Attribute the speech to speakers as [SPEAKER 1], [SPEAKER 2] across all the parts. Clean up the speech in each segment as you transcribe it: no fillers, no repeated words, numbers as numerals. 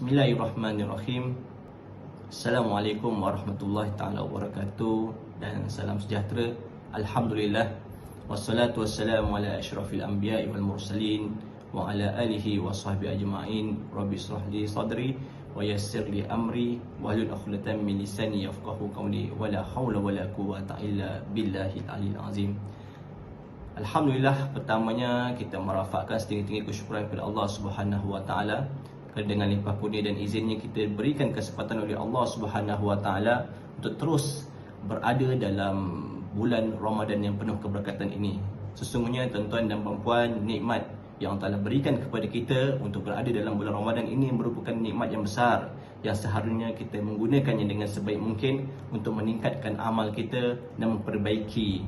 [SPEAKER 1] Bismillahirrahmanirrahim. Assalamualaikum warahmatullahi taala wabarakatuh, dan salam sejahtera. Alhamdulillah, wassalatu wassalamu ala asyrafil anbiya'i wal mursalin wa ala alihi wa sahbihi ajma'in. Rabbi israh li sadri wa yassir li amri wahlul 'uqdatam min lisani yafqahu qawli wa la haula wa la quwwata illa billahil aliyyil azim. Alhamdulillah, pertamanya kita merafakkan setinggi-tinggi kesyukuran kepada Allah Subhanahu wa taala kerana dengan limpah kurnia dan izinnya kita berikan kesempatan oleh Allah Subhanahu wa taala untuk terus berada dalam bulan Ramadan yang penuh keberkatan ini. Sesungguhnya tuan-tuan dan puan-puan, nikmat yang Allah berikan kepada kita untuk berada dalam bulan Ramadan ini merupakan nikmat yang besar yang seharusnya kita menggunakannya dengan sebaik mungkin untuk meningkatkan amal kita dan memperbaiki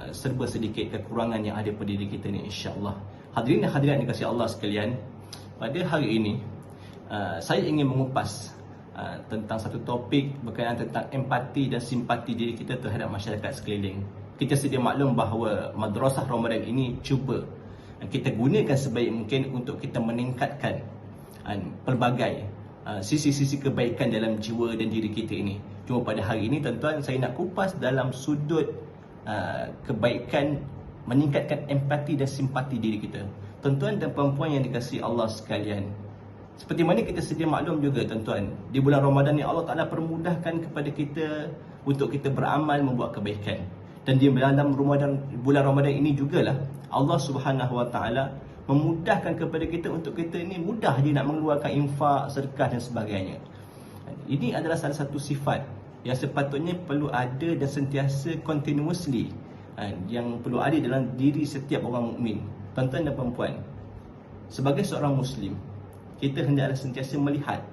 [SPEAKER 1] serba sedikit kekurangan yang ada pada diri kita ni, insya-Allah. Hadirin dan hadirat yang dikasihi Allah sekalian, pada hari ini saya ingin mengupas tentang satu topik berkaitan tentang empati dan simpati diri kita terhadap masyarakat sekeliling. Kita sedia maklum bahawa Madrasah Ramadan ini cuba kita gunakan sebaik mungkin untuk kita meningkatkan pelbagai sisi-sisi kebaikan dalam jiwa dan diri kita ini. Cuma pada hari ini tuan-tuan, saya nak kupas dalam sudut kebaikan meningkatkan empati dan simpati diri kita. Tuan-tuan dan puan-puan yang dikasihi Allah sekalian, seperti mana kita sedia maklum juga tuan-tuan, di bulan Ramadan ni Allah Ta'ala permudahkan kepada kita untuk kita beramal membuat kebaikan. Dan di dalam bulan Ramadan ini jugalah Allah Subhanahu Wa Ta'ala memudahkan kepada kita untuk kita ni mudah je nak mengeluarkan infak, sedekah dan sebagainya. Ini adalah salah satu sifat yang sepatutnya perlu ada dan sentiasa continuously yang perlu ada dalam diri setiap orang mukmin. Tuan-tuan dan puan-puan, sebagai seorang Muslim, kita hendaklah sentiasa melihat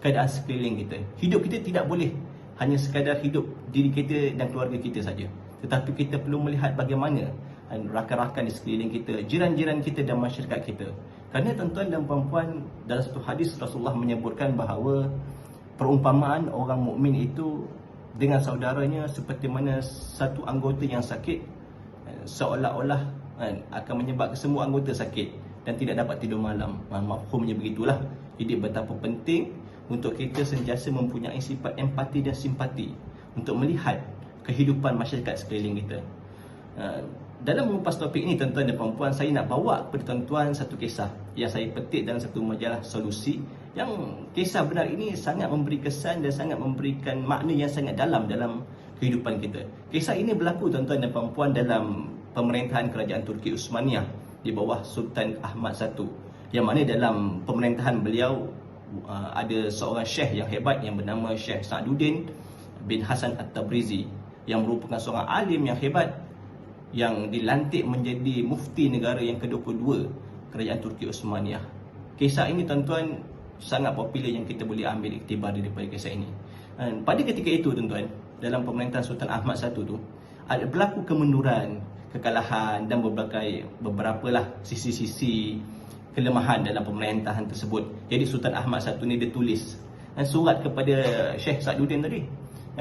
[SPEAKER 1] keadaan sekeliling kita. Hidup kita tidak boleh hanya sekadar hidup diri kita dan keluarga kita saja, tetapi kita perlu melihat bagaimana rakan-rakan di sekeliling kita, jiran-jiran kita dan masyarakat kita. Kerana tuan-tuan dan puan-puan, dalam satu hadis Rasulullah menyebutkan bahawa perumpamaan orang mukmin itu dengan saudaranya seperti mana satu anggota yang sakit seolah-olah akan menyebabkan semua anggota sakit dan tidak dapat tidur malam. Mafhumnya begitulah. Jadi betapa penting untuk kita sentiasa mempunyai sifat empati dan simpati untuk melihat kehidupan masyarakat sekeliling kita. Dalam mengupas topik ini tuan-tuan dan puan-puan, saya nak bawa kepada tuan-tuan satu kisah yang saya petik dalam satu majalah Solusi, yang kisah benar ini sangat memberi kesan dan sangat memberikan makna yang sangat dalam kehidupan kita. Kisah ini berlaku tuan-tuan dan puan-puan dalam pemerintahan kerajaan Turki Uthmaniyah di bawah Sultan Ahmad I, yang mana dalam pemerintahan beliau ada seorang syekh yang hebat yang bernama Syekh Sa'duddin bin Hasan At-Tabrizi, yang merupakan seorang alim yang hebat yang dilantik menjadi mufti negara yang ke-22 kerajaan Turki Uthmaniyah. Kisah ini tuan-tuan sangat popular yang kita boleh ambil iktibar daripada kisah ini. Pada ketika itu tuan-tuan, dalam pemerintahan Sultan Ahmad I tu ada berlaku kemunduran, kekalahan dan beberapa sisi-sisi kelemahan dalam pemerintahan tersebut. Jadi Sultan Ahmad I ni dia tulis surat kepada Syekh Sa'duddin tadi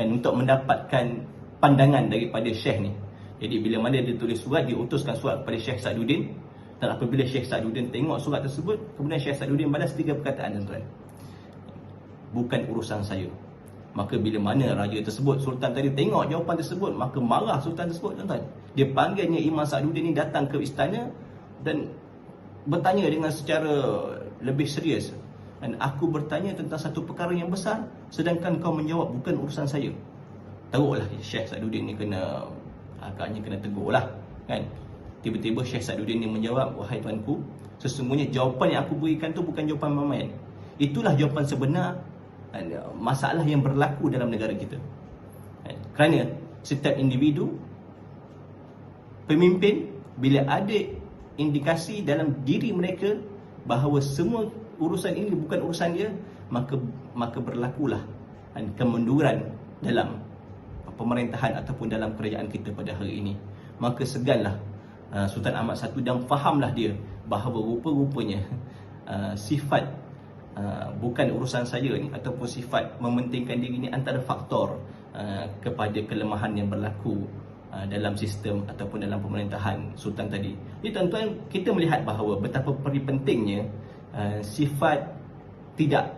[SPEAKER 1] untuk mendapatkan pandangan daripada Syekh ni. Jadi bila mana dia tulis surat, dia utuskan surat kepada Syekh Sa'duddin, dan apabila Syekh Sa'duddin tengok surat tersebut, kemudian Syekh Sa'duddin balas 3 perkataan tuan-tuan. Bukan urusan saya. Maka bila mana raja tersebut, Sultan tadi tengok jawapan tersebut, maka marah Sultan tersebut tuan-tuan. Dia panggilnya Imam Sa'duddin ni datang ke istana dan bertanya dengan secara lebih serius. Dan aku bertanya tentang satu perkara yang besar, sedangkan kau menjawab bukan urusan saya. Teruklah Syekh Sa'duddin ni agaknya kena tegur lah kan. Tiba-tiba Syekh Sa'duddin ni menjawab, wahai tuanku, Sesungguhnya jawapan yang aku berikan tu bukan jawapan main-main. Itulah jawapan sebenar masalah yang berlaku dalam negara kita. Kerana setiap individu, pemimpin, bila ada indikasi dalam diri mereka bahawa semua urusan ini bukan urusan dia, maka berlakulah kemunduran dalam pemerintahan ataupun dalam kerajaan kita pada hari ini. Maka seganlah Sultan Ahmad I dan fahamlah dia bahawa rupa-rupanya sifat bukan urusan saya ni ataupun sifat mementingkan diri ni antara faktor kepada kelemahan yang berlaku dalam sistem ataupun dalam pemerintahan Sultan tadi. Jadi tuan-tuan, kita melihat bahawa betapa pentingnya sifat tidak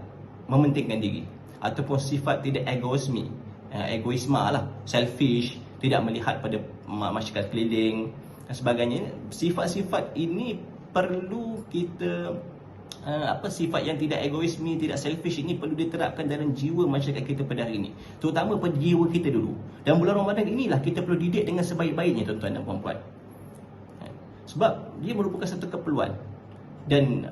[SPEAKER 1] mementingkan diri ataupun sifat tidak egoisma lah, selfish, tidak melihat pada masyarakat keliling dan sebagainya. Sifat-sifat ini perlu kita sifat yang tidak egoisme, tidak selfish ini perlu diterapkan dalam jiwa masyarakat kita pada hari ini, terutama pada jiwa kita dulu. Dan bulan Ramadan inilah kita perlu didik dengan sebaik-baiknya tuan-tuan dan puan-puan, sebab dia merupakan satu keperluan. Dan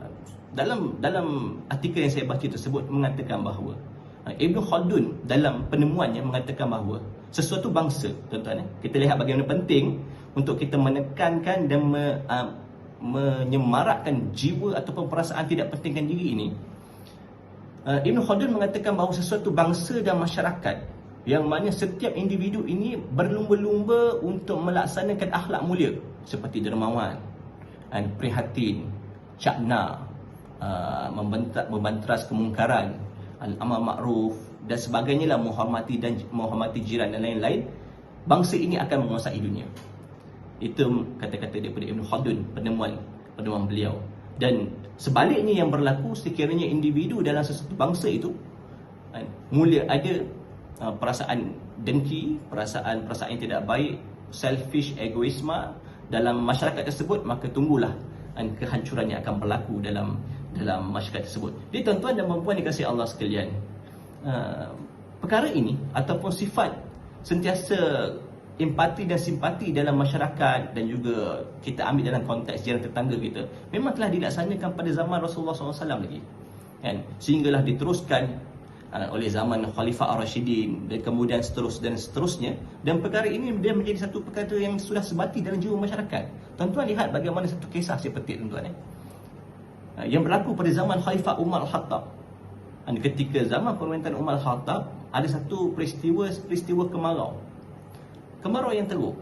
[SPEAKER 1] dalam artikel yang saya baca tersebut mengatakan bahawa Ibn Khaldun dalam penemuannya mengatakan bahawa sesuatu bangsa, tuan-tuan, kita lihat bagaimana penting untuk kita menekankan dan menyemarakkan jiwa ataupun perasaan tidak pentingkan diri ini. Ibn Khaldun mengatakan bahawa sesuatu bangsa dan masyarakat yang mana setiap individu ini berlumba-lumba untuk melaksanakan akhlak mulia seperti dermawan, prihatin, cakna, membanteras kemungkaran, al-amar ma'ruf dan sebagainya lah, menghormati jiran dan lain-lain, bangsa ini akan menguasai dunia. Itu kata-kata daripada Ibn Khaldun, penemuan beliau. Dan sebaliknya yang berlaku, sekiranya individu dalam sesuatu bangsa itu mula ada perasaan dengki, perasaan yang tidak baik, selfish, egoisme dalam masyarakat tersebut, maka tunggulah kehancuran yang akan berlaku dalam masyarakat tersebut. Jadi tuan-tuan dan puan-puan dikasihi Allah sekalian, perkara ini ataupun sifat sentiasa empati dan simpati dalam masyarakat dan juga kita ambil dalam konteks jiran tetangga kita memang telah dilaksanakan pada zaman Rasulullah SAW lagi, kan? Sehinggalah diteruskan oleh zaman Khalifah Ar-Rashidin dan kemudian seterusnya, dan perkara ini dia menjadi satu perkara yang sudah sebati dalam jiwa masyarakat. Tuan-tuan lihat bagaimana satu kisah saya petik, tuan-tuan, yang berlaku pada zaman Khalifah Umar Al-Khattab. Ketika zaman pemerintahan Umar Al-Khattab, ada satu peristiwa kemarau yang teruk,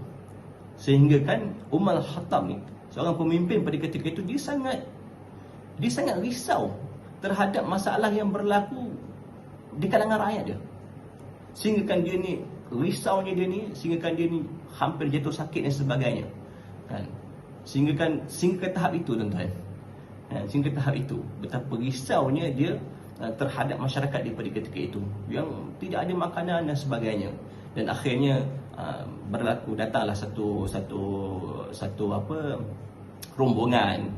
[SPEAKER 1] sehingga kan Umar Al-Khattab ni, seorang pemimpin pada ketika itu, dia sangat risau terhadap masalah yang berlaku di kalangan rakyat dia. Sehingga kan dia ni risaunya sehingga kan dia ni hampir jatuh sakit dan sebagainya, kan? Sehingga ke tahap itu, tuan-tuan, sehingga ke tahap itu betapa risaunya dia terhadap masyarakat daripada ketika itu yang tidak ada makanan dan sebagainya. Dan akhirnya datanglah satu rombongan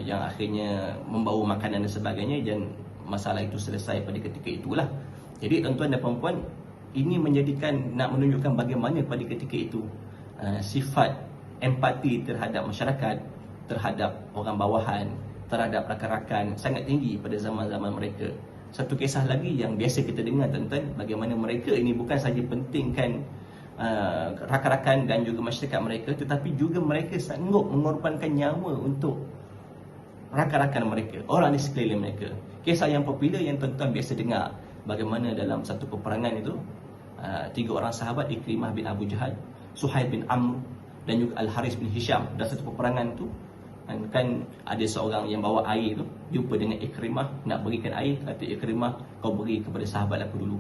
[SPEAKER 1] yang akhirnya membawa makanan dan sebagainya, dan masalah itu selesai pada ketika itulah. Jadi tuan-tuan dan puan-puan, ini nak menunjukkan bagaimana pada ketika itu sifat empati terhadap masyarakat, terhadap orang bawahan, terhadap rakan-rakan sangat tinggi pada zaman-zaman mereka. Satu kisah lagi yang biasa kita dengar, tuan-tuan, bagaimana mereka ini bukan saja pentingkan rakan-rakan dan juga masyarakat mereka, tetapi juga mereka sanggup mengorbankan nyawa untuk rakan-rakan mereka, orang di sekeliling mereka. Kisah yang popular yang tuan-tuan biasa dengar, bagaimana dalam satu peperangan itu 3 orang sahabat, Ikrimah bin Abu Jahal, Suhail bin Amr dan juga Al-Haris bin Hisham, dalam satu peperangan itu kan ada seorang yang bawa air tu jumpa dengan Ikrimah, nak berikan air, kata Ikrimah, kau beri kepada sahabat aku dulu.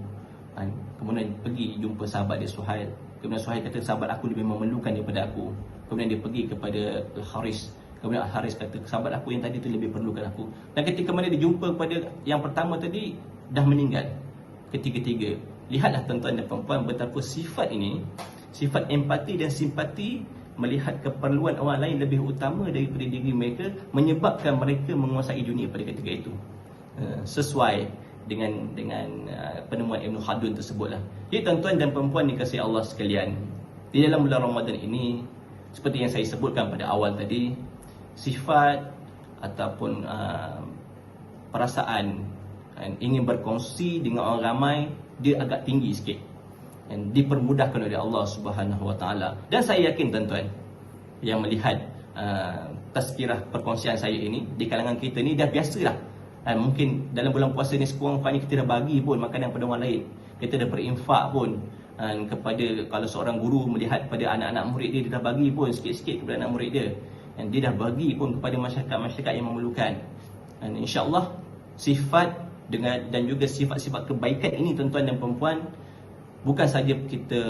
[SPEAKER 1] Kemudian pergi jumpa sahabat dia Suhail. Kemudian Suhail kata, sahabat aku lebih memerlukan daripada aku. Kemudian dia pergi kepada Al-Haris. Kemudian Al-Haris kata, sahabat aku yang tadi tu lebih perlukan aku. Dan ketika mana dia jumpa kepada yang pertama tadi, dah meninggal ketiga-tiga. Lihatlah tuan-tuan dan puan-puan betapa sifat ini, sifat empati dan simpati, melihat keperluan orang lain lebih utama daripada diri mereka, menyebabkan mereka menguasai dunia pada ketika itu. Sesuai dengan penemuan Ibn Khaldun tersebutlah. Jadi tuan-tuan dan puan-puan dikasihi Allah sekalian, di dalam bulan Ramadan ini, seperti yang saya sebutkan pada awal tadi, sifat ataupun perasaan ingin berkongsi dengan orang ramai, dia agak tinggi sikit, dan dipermudahkan oleh Allah Subhanahu Wa Taala. Dan saya yakin tuan-tuan yang melihat tazkirah perkongsian saya ini, di kalangan kita ni dah biasalah. Mungkin dalam bulan puasa ni sekurang-kurangnya kita dah bagi pun makanan pada orang lain, kita dah berinfak pun kepada, kalau seorang guru melihat pada anak-anak murid dia, dia dah bagi pun sikit-sikit kepada anak murid dia, dan dia dah bagi pun kepada masyarakat-masyarakat yang memerlukan. Dan insya-Allah sifat dan juga sifat-sifat kebaikan ini tuan-tuan dan puan-puan, bukan saja kita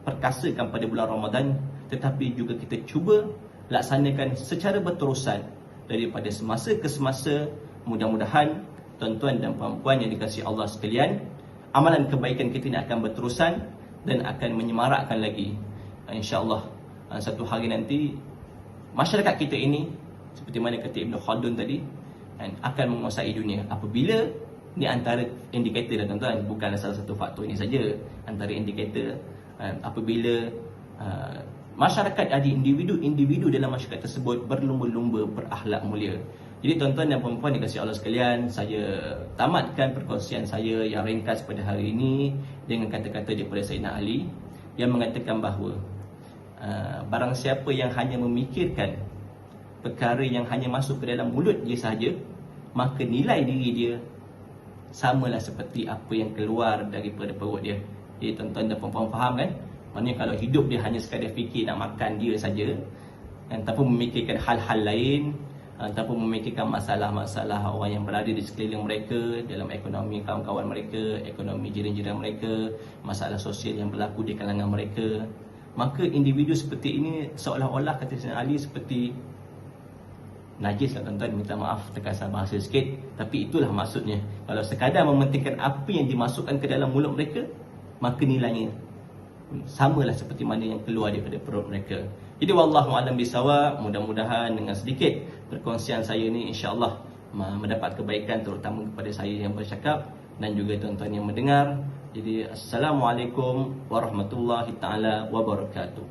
[SPEAKER 1] perkasakan pada bulan Ramadan, tetapi juga kita cuba laksanakan secara berterusan daripada semasa ke semasa. Mudah-mudahan tuan-tuan dan puan-puan yang dikasihi Allah sekalian, amalan kebaikan kita ini akan berterusan dan akan menyemarakkan lagi. InsyaAllah satu hari nanti masyarakat kita ini, seperti mana kata Ibn Khaldun tadi, akan menguasai dunia. Apabila, ni antara indikator dah tuan-tuan, bukan salah satu faktor ini saja, antara indikator apabila masyarakat ada individu dalam masyarakat tersebut berlumba-lumba berakhlak mulia. Jadi tuan-tuan dan puan-puan dikasihi Allah sekalian, saya tamatkan perkongsian saya yang ringkas pada hari ini dengan kata-kata daripada Sayyidina Ali yang mengatakan bahawa barang siapa yang hanya memikirkan perkara yang hanya masuk ke dalam mulut dia sahaja, maka nilai diri dia samalah seperti apa yang keluar daripada perut dia. Jadi tuan-tuan dan puan-puan faham kan? Maksudnya kalau hidup dia hanya sekadar fikir nak makan dia saja, tanpa memikirkan hal-hal lain, tanpa memikirkan masalah-masalah orang yang berada di sekeliling mereka, dalam ekonomi kawan-kawan mereka, ekonomi jiran-jiran mereka, masalah sosial yang berlaku di kalangan mereka, maka individu seperti ini seolah-olah, kata Sayyidina Ali, seperti najis lah tuan-tuan, minta maaf terkasar bahasa sikit, tapi itulah maksudnya. Kalau sekadar mementingkan apa yang dimasukkan ke dalam mulut mereka, maka nilainya samalah seperti mana yang keluar daripada perut mereka. Jadi wallahu a'lam bisawab, mudah-mudahan dengan sedikit perkongsian saya ni insya-Allah mendapat kebaikan, terutama kepada saya yang bercakap dan juga tuan-tuan yang mendengar. Jadi assalamualaikum warahmatullahi taala wabarakatuh.